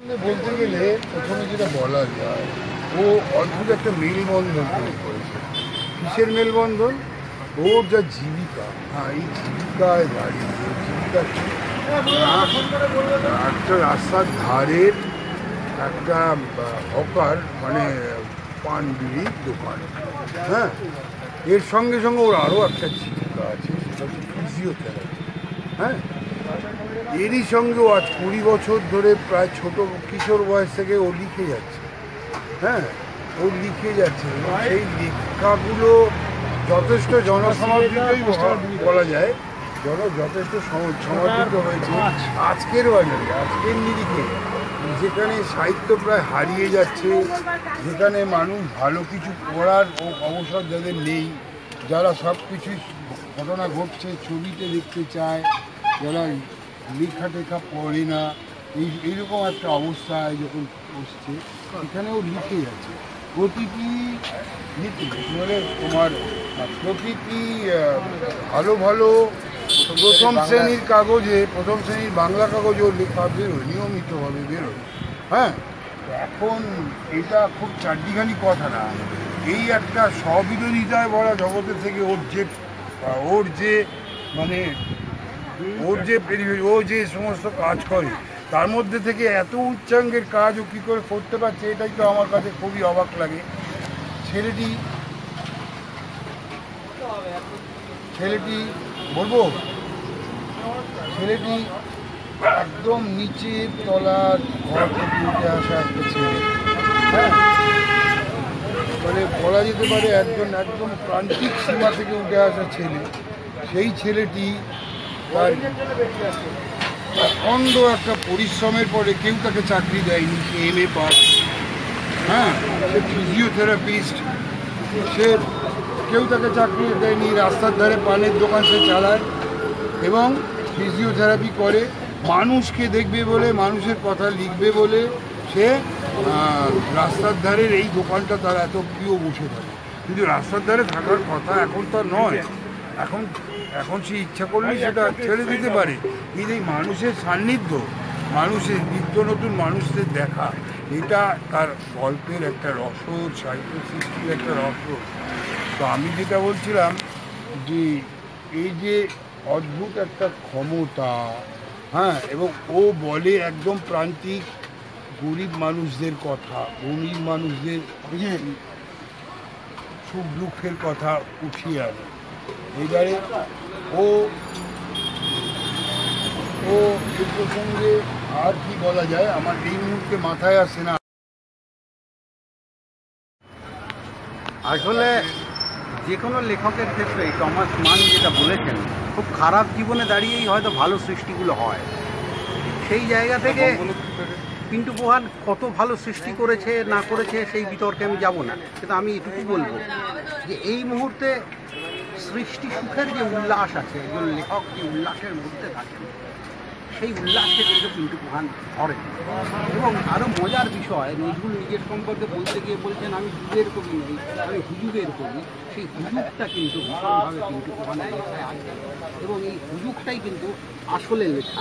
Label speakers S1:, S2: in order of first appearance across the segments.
S1: বলতে গেলে প্রথমে যেটা বলা যায়, ও অদ্ভুত একটা মেলবন্ধন তৈরি করেছে। কিসের মেলবন্ধন? ওর যা জীবিকা, এই জীবিকায় দাঁড়িয়ে জীবিকা একটা রাস্তার ধারের একটা হকার, মানে পান বিড়ির দোকান। হ্যাঁ, এর সঙ্গে সঙ্গে ওর আরও একটা জীবিকা আছে, সেটা হচ্ছে ফিজিওথেরাপি। হ্যাঁ, এরই সঙ্গেও আজ 20 বছর ধরে, প্রায় ছোট কিশোর বয়স থেকে ও লিখে যাচ্ছে। হ্যাঁ, ও লিখে যাচ্ছে এবং সেই লেখাগুলো যথেষ্ট জনসমাদৃতই বলা যায়, যথেষ্ট সমাদৃত হয়েছে আজকের বাজারে, আজকের নিরিখে, যেখানে সাহিত্য প্রায় হারিয়ে যাচ্ছে, যেখানে মানুষ ভালো কিছু পড়ার অবসর যাদের নেই, যারা সব কিছুই ঘটনা ঘটছে ছবিতে দেখতে চায়, যারা লেখা টেখা পড়ে না, এইরকম একটা অবস্থায় যখন বসছে, এখানেও লিখে যাচ্ছে। প্রতিটি মানে তোমার প্রতিটি ভালো ভালো প্রথম শ্রেণীর কাগজে, প্রথম শ্রেণীর বাংলা কাগজেও লেখা বেরোয়, নিয়মিতভাবে বেরোয়। হ্যাঁ, এখন এটা খুব চারটিখানি কথা না, এই একটা স্ববিরোধিতায় ভরা জগতের থেকে ওর যে মানে ওর যে ও যে সমস্ত কাজ করে, তার মধ্যে থেকে এত উচ্চাঙ্গের কাজ ও কী করে করতে পারছে, এটাই তো আমার কাছে খুবই অবাক লাগে। ছেলেটি বলবো, ছেলেটি একদম নিচের তলার ঘর থেকে উঠে আসা একটা ছেলে। হ্যাঁ, মানে বলা যেতে পারে একদম প্রান্তিক সীমা থেকে উঠে আসা ছেলে। সেই ছেলেটি তার অখণ্ড একটা পরিশ্রমের পরে কেউ তাকে চাকরি দেয়নি, সে MA পাস। হ্যাঁ, সে ফিজিওথেরাপিস্ট, সে কেউ তাকে চাকরি দেয়নি, রাস্তার ধারে পানের দোকান সে চালায় এবং ফিজিওথেরাপি করে। মানুষকে দেখবে বলে, মানুষের কথা লিখবে বলে সে রাস্তার ধারের এই দোকানটা তার এত প্রিয় বসে থাকে। কিন্তু রাস্তার ধারে থাকার কথা এখন তার নয়, এখন সে ইচ্ছা করলে সেটা ছেড়ে দিতে পারে। কিন্তু এই মানুষের সান্নিধ্য, মানুষের নিত্য নতুন মানুষদের দেখা, এটা তার গল্পের একটা রসদ, সাহিত্য সৃষ্টির একটা রসদ। তো আমি যেটা বলছিলাম যে এই যে অদ্ভুত একটা ক্ষমতা, হ্যাঁ, এবং ও বলে একদম প্রান্তিক গরিব মানুষদের কথা, গরিব মানুষদের সুখ দুঃখের কথা উঠিয়ে আনে। এইবারে ও এ প্রসঙ্গে আর কি বলা যায়, আমার এই মুহূর্তে মাথায় আসে না।
S2: আসলে যে কোনো লেখকের ক্ষেত্রে টমাস মান যেটা বলেছেন, খুব খারাপ জীবনে দাঁড়িয়েই হয়তো ভালো সৃষ্টিগুলো হয়। সেই জায়গা থেকে পিন্টু প্রধান কত ভালো সৃষ্টি করেছে না করেছে সেই বিতর্কে আমি যাব না, কিন্তু আমি এটুকু বলবো যে এই মুহূর্তে সৃষ্টি সুখের যে উল্লাস আছে, একজন লেখক যে উল্লাসের মধ্যে থাকেন, সেই উল্লাসকে কিন্তু পিন্টু প্রধান ধরেন। এবং আরও মজার বিষয়, নজরুল নিজের সম্পর্কে বলতে গিয়ে বলছেন আমি যুগের কবি নই, আমি হুজুগের কবি। সেই হুজুগটা কিন্তু ভীষণভাবে পিন্টু প্রধানের লেখায় আছে এবং এই হুজুগটাই কিন্তু আসলে লেখা।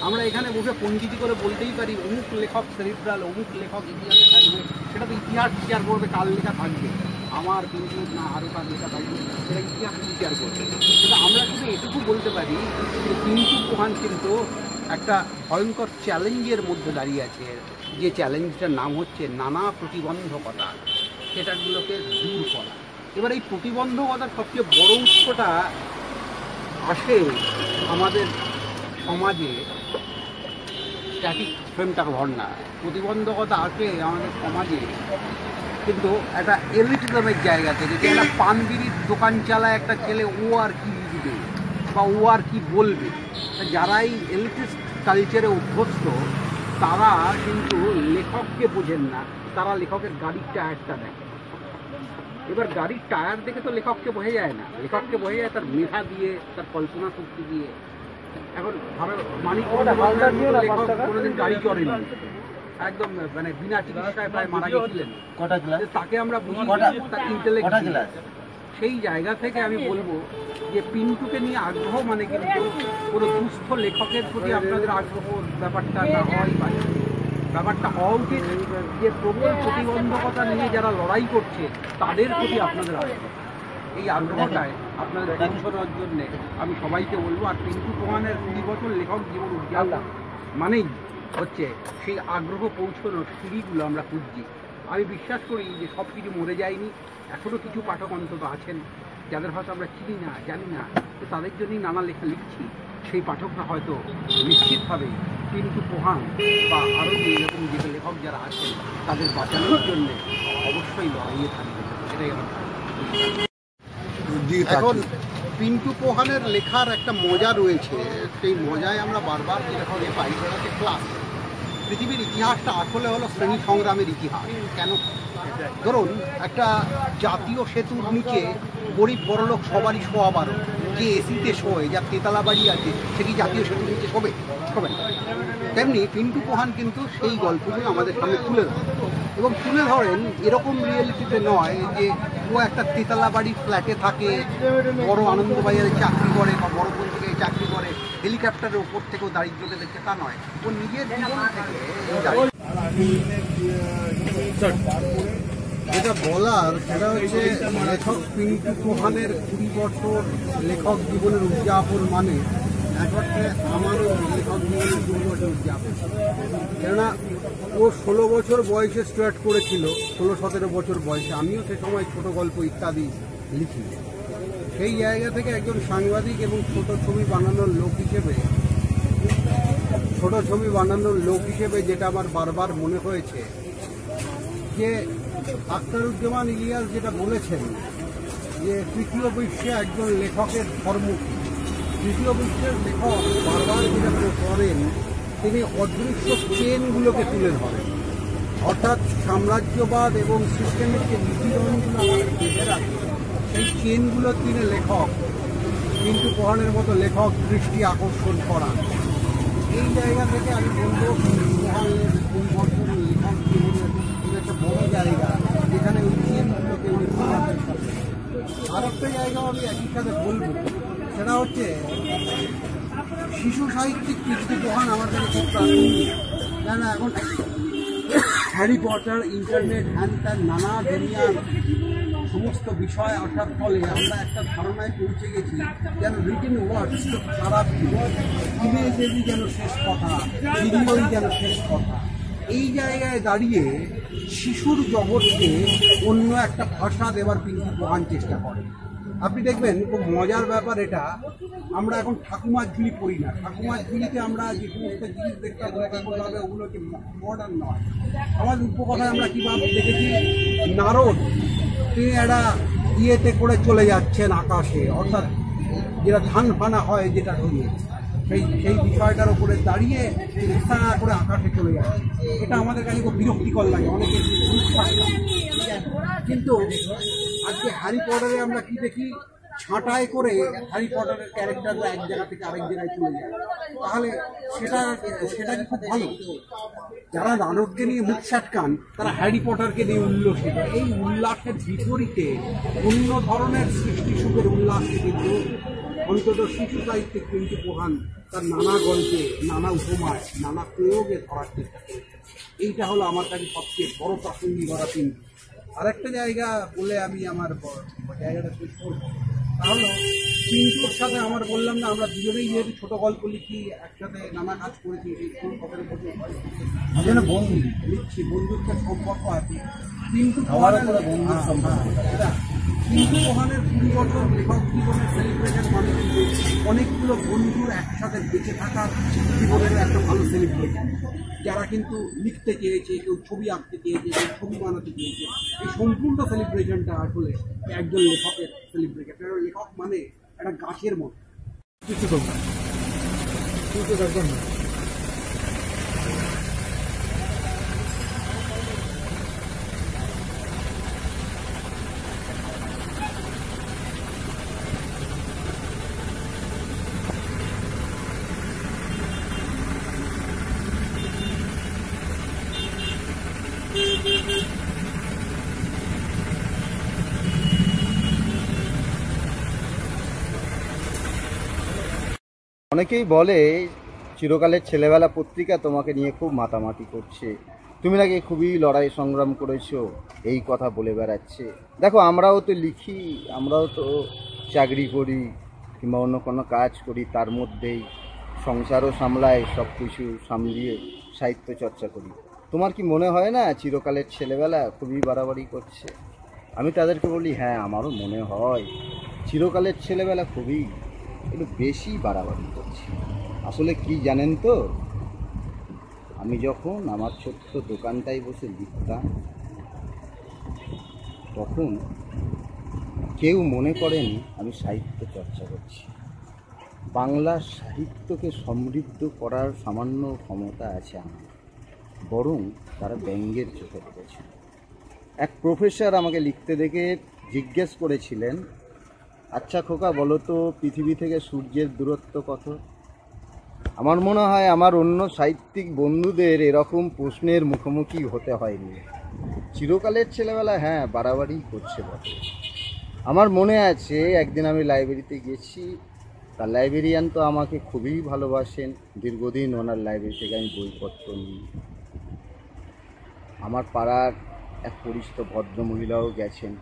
S2: আমরা এখানে বসে পণ্ডিতি করে বলতেই পারি অমুক লেখক সেরিব্রাল, অমুক লেখক ইতিহাসে থাকবে, সেটা তো ইতিহাস বিচার করবে, কার লেখা থাকবে, আমার কিন্তু না আরও কার লেখা থাকবে, সেটা ইতিহাস বিচার করবে। কিন্তু আমরা শুধু এটুকু বলতে পারি যে পিন্টু প্রধান কিন্তু একটা ভয়ঙ্কর চ্যালেঞ্জের মধ্যে দাঁড়িয়ে আছে, যে চ্যালেঞ্জটার নাম হচ্ছে নানা প্রতিবন্ধকতা, সেটাগুলোকে দূর করা। এবার এই প্রতিবন্ধকতার সবচেয়ে বড় উৎসটা আসে আমাদের সমাজে স্ট্যাটিক ফ্রেমটা ধর না, প্রতিবন্ধকতা আসে আমাদের সমাজে কিন্তু একটা এলিটিজমের জায়গা থেকে, যে একটা পান বিড়ির দোকান চালায় একটা ছেলে, ও আর কি লিখবে বা ও আর কি বলবে। যারাই এলিটিস্ট কালচারে অভ্যস্ত তারা কিন্তু লেখককে বোঝেন না, তারা লেখকের গাড়ির টায়ারটা দেখে। এবার গাড়ির টায়ার দেখে তো লেখককে বোঝা যায় না, লেখককে বোঝা যায় তার মেধা দিয়ে, তার কল্পনা শক্তি দিয়ে। এখন মানিক লেখক কোনোদিন গাড়ি চড়েনি, একদম মানে বিনা চিকিৎসায় প্রায় মারা গেছিলেন, তাকে আমরা বুঝি তার ইন্টেলেক্ট। সেই জায়গা থেকে আমি বলবো যে পিন্টুকে নিয়ে আগ্রহ মানে কিন্তু কোনো দুস্থ লেখকের প্রতি আপনাদের আগ্রহ ব্যাপারটা না হওয়াই পারে। ব্যাপারটা হওয়া উচিত যে প্রবল প্রতিবন্ধকতা নিয়ে যারা লড়াই করছে তাদের প্রতি আপনাদের আগ্রহ, এই আগ্রহটায় আপনাদের পৌঁছানোর জন্যে আমি সবাইকে বলবো। আর পিন্টু পোহানের 20 বছর লেখক জীবন উদ্যাপন মানেই হচ্ছে সেই আগ্রহ পৌঁছানোর সিঁড়িগুলো আমরা খুঁজছি। আমি বিশ্বাস করি যে সব কিছু মরে যায়নি, এখনও কিছু পাঠক অন্তত আছেন যাদের হয়তো আমরা চিনি না, জানি না, তো তাদের জন্যই নানা লেখা লিখছি। সেই পাঠকরা হয়তো নিশ্চিতভাবে পিন্টু পোহান বা আরও এরকম যে লেখক যারা আছেন তাদের বাঁচানোর জন্যে অবশ্যই লড়াইয়ে থাকবে, এটাই আমার এখন পিন্টু পোহানের লেখার একটা মজা রয়েছে, সেই মজায় আমরা বারবার যেটা খুঁজে পাই সেটা হচ্ছে ক্লাস। পৃথিবীর ইতিহাসটা আসলে হলো শ্রেণী সংগ্রামের ইতিহাস। কেন? ধরুন একটা জাতীয় সেতুর নিচে গরিব বড়লোক সবারই শোয়া বারো, যে এসিতে শোয়, যার তেতলা বাড়ি আছে, সে কি জাতীয় সেতুর নিচে শোবে? শোবে না। তেমনি পিন্টু পোহান কিন্তু সেই গল্পগুলো আমাদের সামনে তুলে ধরেন, এবং তুলে ধরেন এরকম রিয়েলিটিতে নয় যে ও একটা তেতলা বাড়ির ফ্ল্যাটে থাকে, বড় আনন্দবাজারে চাকরি করে বা বড় পত্রিকায় চাকরি করে, হেলিকপ্টারের ওপর থেকেও দারিদ্রকে দেখছে, তা নয়। ও নিজের জীবন থেকে যেটা বলার সেটা হচ্ছে লেখক পিন্টু পোহানের 20 বছর লেখক জীবনের উদযাপন মানে একবারে আমারও লেখক জীবনের 20 বছর উদযাপন। কেননা ও 16 বছর বয়সে স্টার্ট করেছিল, 16-17 বছর বয়সে। আমিও সে সময় ছোট গল্প ইত্যাদি লিখি। সেই জায়গা থেকে একজন সাংবাদিক এবং ছোট ছবি বানানোর লোক হিসেবে যেটা আমার বারবার মনে হয়েছে যে আখতারুজ্জামান ইলিয়াস যেটা বলেছেন যে তৃতীয় বিশ্বে একজন লেখকের ধর্ম কি। তৃতীয় বিশ্বের লেখক বারবার যেটা করেন, তিনি অদৃশ্য চেনগুলোকে তুলে ধরেন, অর্থাৎ সাম্রাজ্যবাদ এবং সিস্টেমের যে নিপীড়নগুলো আমাদের বেঁধে রাখে, সেই চেনগুলো তিনি লেখক পিন্টু পোহানের মতো লেখক দৃষ্টি আকর্ষণ করান। এই জায়গা থেকে আমি বলবো পোহানের 20 বছরের লেখক জীবনের একটা বড় জায়গা যেখানে ওই চেনগুলোকে উনি প্রকাশের সাথে। আর একটা জায়গাও আমি একই সাথে বলবো, সেটা হচ্ছে শিশু সাহিত্যিক পিন্টু পোহান আমার কাছে খুব প্রাসঙ্গিক। কেন এখন হ্যারি পটার, ইন্টারনেট, হ্যান ত্যান নানা দুনিয়ার সমস্ত বিষয় আসার ফলে আমরা একটা ধারণায় পৌঁছে গেছি যেন রিটেন ওয়ার্ডস খারাপ, ইমেজেরই যেন শেষ কথা, ভিডিওই যেন শেষ কথা। এই জায়গায় দাঁড়িয়ে শিশুর জগৎকে অন্য একটা ভাষা দেওয়ার পিন্টু পোহান চেষ্টা করে। আপনি দেখবেন খুব মজার ব্যাপার এটা, আমরা এখন ঠাকুমার ঝুলি পড়ি না। ঠাকুমার ঝুলিতে আমরা যে সমস্ত জিনিস দেখতে হবে ওগুলো কি মডার্ন নয়। আমাদের উপকথায় আমরা কীভাবে দেখেছি, নারদ তিনি একটা ইয়েতে করে চলে যাচ্ছেন আকাশে, অর্থাৎ যেটা ধান ফানা হয় যেটা দিয়ে, সেই বিষয়টার উপরে দাঁড়িয়ে রিক্সা করে আকাশে চলে যাচ্ছে। এটা আমাদের কাছে খুব বিরক্তিকর লাগে, অনেকে কিন্তু আজকে হ্যারি পটারে আমরা কি দেখি, ছাঁটাই করে হ্যারি পটারের ক্যারেক্টাররা এক জায়গা থেকে আরেক জায়গায় চলে যায়। তাহলে সেটা কি খুব ভালো? যারা নারদকে নিয়ে মুখ সাটকান তারা হ্যারি পটারকে নিয়ে উল্লসিত। এই উল্লাসের বিপরীতে অন্য ধরনের সৃষ্টি সুখের উল্লাসকে কিন্তু অন্তত শিশু সাহিত্যিক পিন্টু পোহান তার নানা গল্পে, নানা উপমায়, নানা প্রয়োগে ধরার চেষ্টা করেছে। এইটা হলো আমার কাছে সবচেয়ে বড় প্রাসঙ্গিকতা পিন্টু। আরেকটা জায়গা বলে আমি আমার জায়গাটা শেষ করবো, তাহলে পিন্টুর সাথে আমার বললাম না, আমরা দুজনেই যেহেতু ছোট গল্প লিখি, একসাথে নানা কাজ করেছি, বন্ধু লিখছি, বন্ধুত্বের সম্পর্ক আছে। পিন্টু পোহানের পিন্টু পোহানের 20 বছর লেখক জীবনের সেলিব্রেশন মানে কিন্তু অনেকগুলো বন্ধুর একসাথে বেঁচে থাকার জীবনের একটা ভালো সেলিব্রেশন। যারা কিন্তু লিখতে চেয়েছে, কেউ ছবি আঁকতে চেয়েছে, কেউ ছবি বানাতে চেয়েছে, এই সম্পূর্ণ সেলিব্রেশনটা আসলে একজন লেখকের সেলিব্রেশন। লেখক মানে একটা গাছের মতো কিছু দরকার, কিছু দরকার না।
S3: অনেকেই বলে চিরকালের ছেলেবেলা পত্রিকা তোমাকে নিয়ে খুব মাতামাতি করছে, তুমি নাকি খুবই লড়াই সংগ্রাম করেছো, এই কথা বলে বেড়াচ্ছে। দেখো, আমরাও তো লিখি, আমরাও তো চাকরি করি কিংবা অন্য কোনো কাজ করি, তার মধ্যেই সংসারও সামলায়, সব কিছু সামলিয়ে সাহিত্য চর্চা করি। তোমার কি মনে হয় না চিরকালের ছেলেবেলা খুবই বাড়াবাড়ি করছে? আমি তাদেরকে বলি, হ্যাঁ, আমারও মনে হয় চিরকালের ছেলেবেলা খুবই একটু বেশি বাড়াবাড়ি করছে। আসলে কি জানেন তো, আমি যখন আমার ছোট্ট দোকানটায় বসে লিখতাম, তখন কেউ মনে করেনি আমি সাহিত্য চর্চা করছি। বাংলা সাহিত্যকে সমৃদ্ধ করার সামান্য ক্ষমতা আছে আমার, বরং তারা ব্যঙ্গের চোখে দেখেছিল। এক প্রফেসর আমাকে লিখতে দেখে জিজ্ঞেস করেছিলেন, আচ্ছা খোকা, বলো তো পৃথিবী থেকে সূর্যের দূরত্ব কত? আমার মনে হয় আমার অন্য সাহিত্যিক বন্ধুদের এরকম প্রশ্নের মুখোমুখি হতে হয়নি। চিরকালের ছেলেবেলা হ্যাঁ বাড়াবাড়ি করছে বটে। আমার মনে আছে একদিন আমি লাইব্রেরিতে গেছি, তার লাইব্রেরিয়ান তো আমাকে খুবই ভালোবাসেন, দীর্ঘদিন ওনার লাইব্রেরি থেকে আমি বইপত্র নিই। আমার পাড়ার এক পরিচিত ভদ্রমহিলাও গেছেন।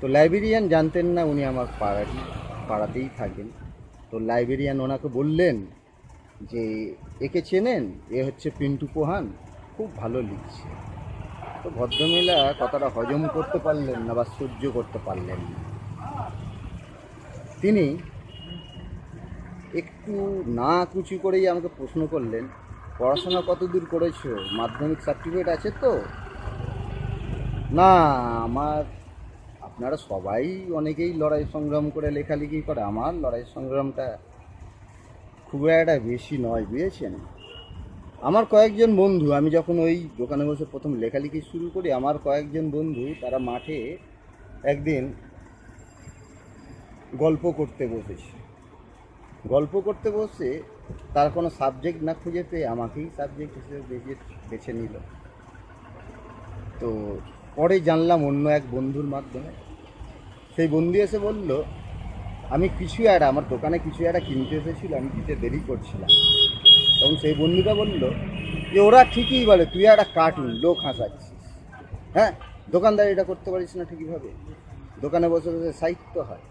S3: তো লাইব্রেরিয়ান জানতেন না উনি আমার পাড়াতেই থাকেন। তো লাইব্রেরিয়ান ওনাকে বললেন যে, একে চেনেন? এ হচ্ছে পিন্টু পোহান, খুব ভালো লিখছে। তো ভদ্রমহিলা কথাটা হজম করতে পারলেন না বা সহ্য করতে পারলেন না। তিনি একটু না কুচি করেই আমাকে প্রশ্ন করলেন, পড়াশোনা কত দূর করেছো? মাধ্যমিক সার্টিফিকেট আছে তো? না, আপনারা সবাই অনেকেই লড়াই সংগ্রাম করে লেখালেখি করে, আমার লড়াই সংগ্রামটা খুব একটা বেশি নয়, বুঝেছেন? আমার কয়েকজন বন্ধু, আমি যখন ওই দোকানে বসে প্রথম লেখালেখি শুরু করি, আমার কয়েকজন বন্ধু তারা মাঠে একদিন গল্প করতে বসেছে। গল্প করতে বসে তার কোনো সাবজেক্ট না খুঁজে পেয়ে আমাকেই সাবজেক্ট হিসেবে বেছে নিল। তো পরে জানলাম অন্য এক বন্ধুর মাধ্যমে, সেই বন্ধু এসে বলল, আমি আমার দোকানে কিছু একটা কিনতে এসেছিল, আমি দিতে দেরি করছিলাম। তখন সেই বন্ধুটা বলল যে, ওরা ঠিকই বলে, তুই একটা কার্টুন, লোক হাসাচ্ছিস। হ্যাঁ, দোকানদারি এটা করতে পারিস না ঠিকইভাবে, দোকানে বসে বসে সাহিত্য হয়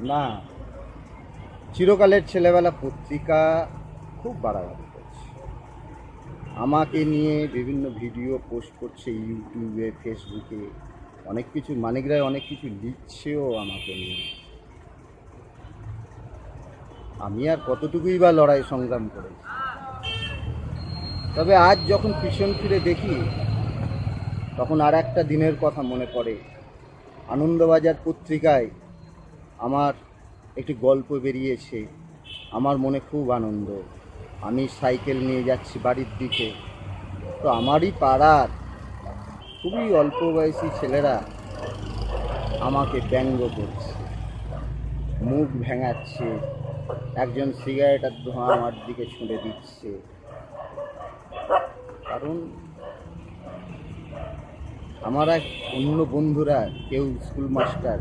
S3: না। চিরকালের ছেলেবেলা পত্রিকা খুব বাড়াবাড়ি করছে, আমাকে নিয়ে বিভিন্ন ভিডিও পোস্ট করছে ইউটিউবে, ফেসবুকে, অনেক কিছু মানিকরায় অনেক কিছু লিখছেও আমাকে নিয়ে। আমি আর কতটুকুই বা লড়াই সংগ্রাম করেছি। তবে আজ যখন পিছন ফিরে দেখি, তখন আর একটা দিনের কথা মনে পড়ে। আনন্দবাজার পত্রিকায় আমার একটি গল্প বেরিয়েছে, আমার মনে খুব আনন্দ। আমি সাইকেল নিয়ে যাচ্ছি বাড়ির দিকে, তো আমারই পাড়ার খুবই অল্প বয়সী ছেলেরা আমাকে ব্যঙ্গ করছে, মুখ ভেঙাচ্ছে, একজন সিগারেটের ধোঁয়া আমার দিকে ছুঁড়ে দিচ্ছে। কারণ আমার এক অন্য বন্ধুরা, কেউ স্কুল মাস্টার,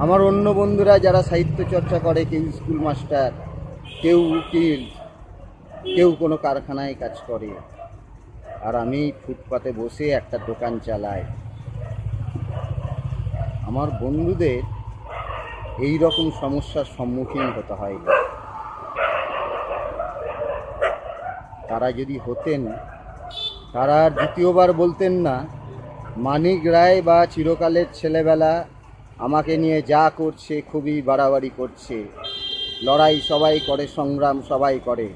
S3: আমার অন্য বন্ধুরা যারা সাহিত্য চর্চা করে, কেউ স্কুল মাস্টার, কেউ উকিল, কেউ কোনো কারখানায় কাজ করে, আর আমি ফুটপাতে বসে একটা দোকান চালাই। আমার বন্ধুদের এই রকম সমস্যার সম্মুখীন হতে হয় না। তারা যদি হতেন, তারা দ্বিতীয়বার বলতেন না, মানিক রায় বা চিরকালের ছেলেবেলা আমাকে নিয়ে যা করছে খুবই বাড়াবাড়ি করছে, লড়াই সবাই করে, সংগ্রাম সবাই করে।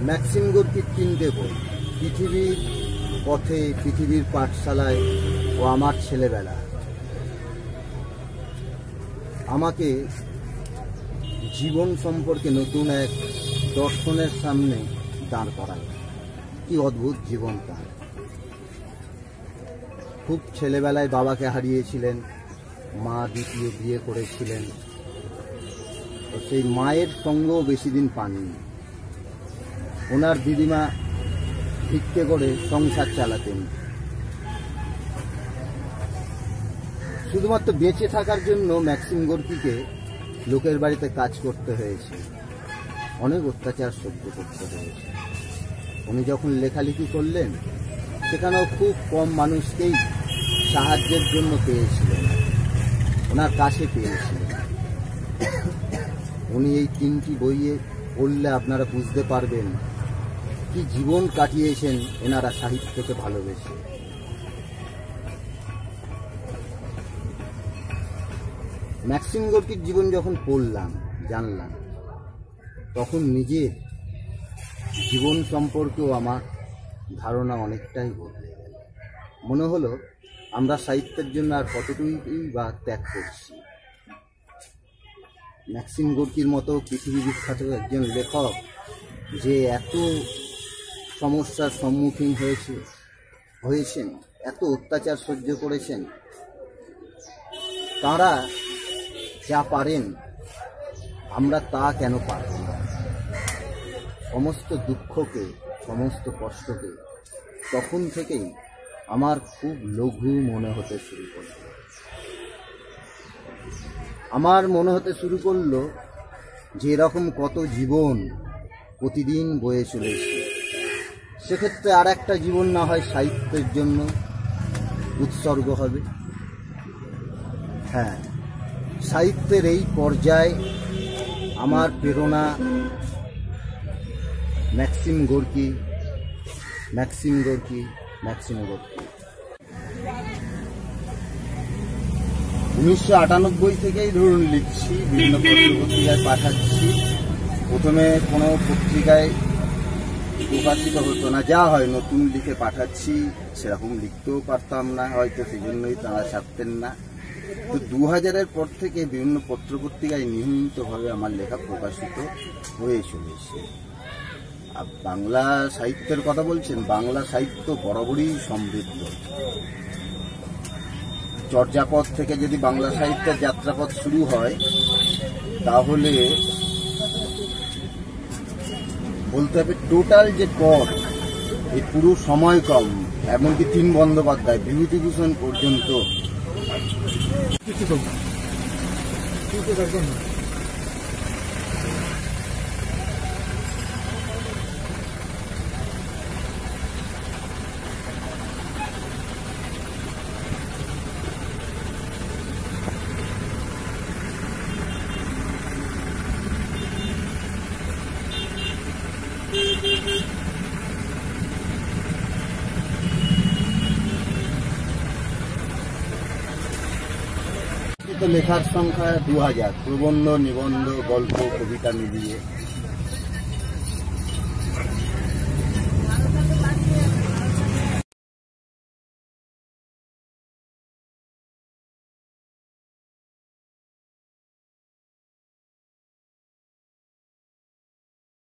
S3: ম্যাক্সিম গোর্কির 3টে বই, পৃথিবীর পথে, পৃথিবীর পাঠশালায় ও আমার ছেলেবেলা, আমাকে জীবন সম্পর্কে নতুন এক দর্শনের সামনে দাঁড় করায়। কি অদ্ভুত জীবন তার। খুব ছেলেবেলায় বাবাকে হারিয়েছিলেন, মা দ্বিতীয় বিয়ে করেছিলেন, তো সেই মায়ের সঙ্গেও বেশি দিন পাননি। ওনার দিদিমা ভিক্ষে করে সংসার চালাতেন। শুধুমাত্র বেঁচে থাকার জন্য ম্যাক্সিম গোর্কিকে লোকের বাড়িতে কাজ করতে হয়েছে, অনেক অত্যাচার সহ্য করতে হয়েছে। উনি যখন লেখালেখি করলেন সেখানেও খুব কম মানুষকেই সাহায্যের জন্য পেয়েছিলেন, ওনার কাছে পেয়েছিলেন। উনি এই 3টি বইয়ে পড়লে আপনারা বুঝতে পারবেন কি জীবন কাটিয়েছেন এনারা সাহিত্যকে ভালোবেসে। ম্যাক্সিম গোর্কির জীবন যখন পড়লাম, জানলাম, তখন নিজের জীবন সম্পর্কেও আমার ধারণা অনেকটাই বদলে গেল। মনে হলো আমরা সাহিত্যের জন্য আর কতটুকুই বা ত্যাগ করছি। ম্যাক্সিম গোর্কির মতো পৃথিবী বিখ্যাত একজন লেখক যে এত সমস্যার সম্মুখীন হয়েছেন, এত অত্যাচার সহ্য করেছেন, তারা যা পারেন আমরা তা কেন পারব না? সমস্ত দুঃখকে, সমস্ত কষ্টকে তখন থেকেই আমার খুব লঘু মনে হতে শুরু করল। আমার মনে হতে শুরু করলো যে এরকম কত জীবন প্রতিদিন বয়ে চলেছে, সেক্ষেত্রে আর একটা জীবন না হয় সাহিত্যের জন্য উৎসর্গ হবে। হ্যাঁ, সাহিত্যের এই পর্যায়ে আমার প্রেরণা ম্যাক্সিম গোর্কি। 1998 থেকেই ধরুন লিখছি, বিভিন্ন পত্রিকায় পাঠাচ্ছি। প্রথমে কোনো পত্রিকায় প্রকাশিত হতো না, যা হয় নতুন লিখে পাঠাচ্ছি, সেরকম লিখতেও পারতাম না হয়তো, সেই জন্যই তারা ছাড়তেন না। তো 2000-এর পর থেকে বিভিন্ন পত্রপত্রিকায় নিয়মিতভাবে আমার লেখা প্রকাশিত হয়ে চলেছে। আর বাংলা সাহিত্যের কথা বলছেন, বাংলা সাহিত্য বরাবরই সমৃদ্ধ। চর্যাপদ থেকে যদি বাংলা সাহিত্যের যাত্রাপথ শুরু হয়, তাহলে বলতে হবে টোটাল যে পথ, এই পুরো সময় কম, এমনকি 3 বন্দ্যোপাধ্যায়, বিভূতিভূষণ পর্যন্ত লেখার সংখ্যা 2000, প্রবন্ধ, নিবন্ধ, গল্প, কবিতা মিলিয়ে।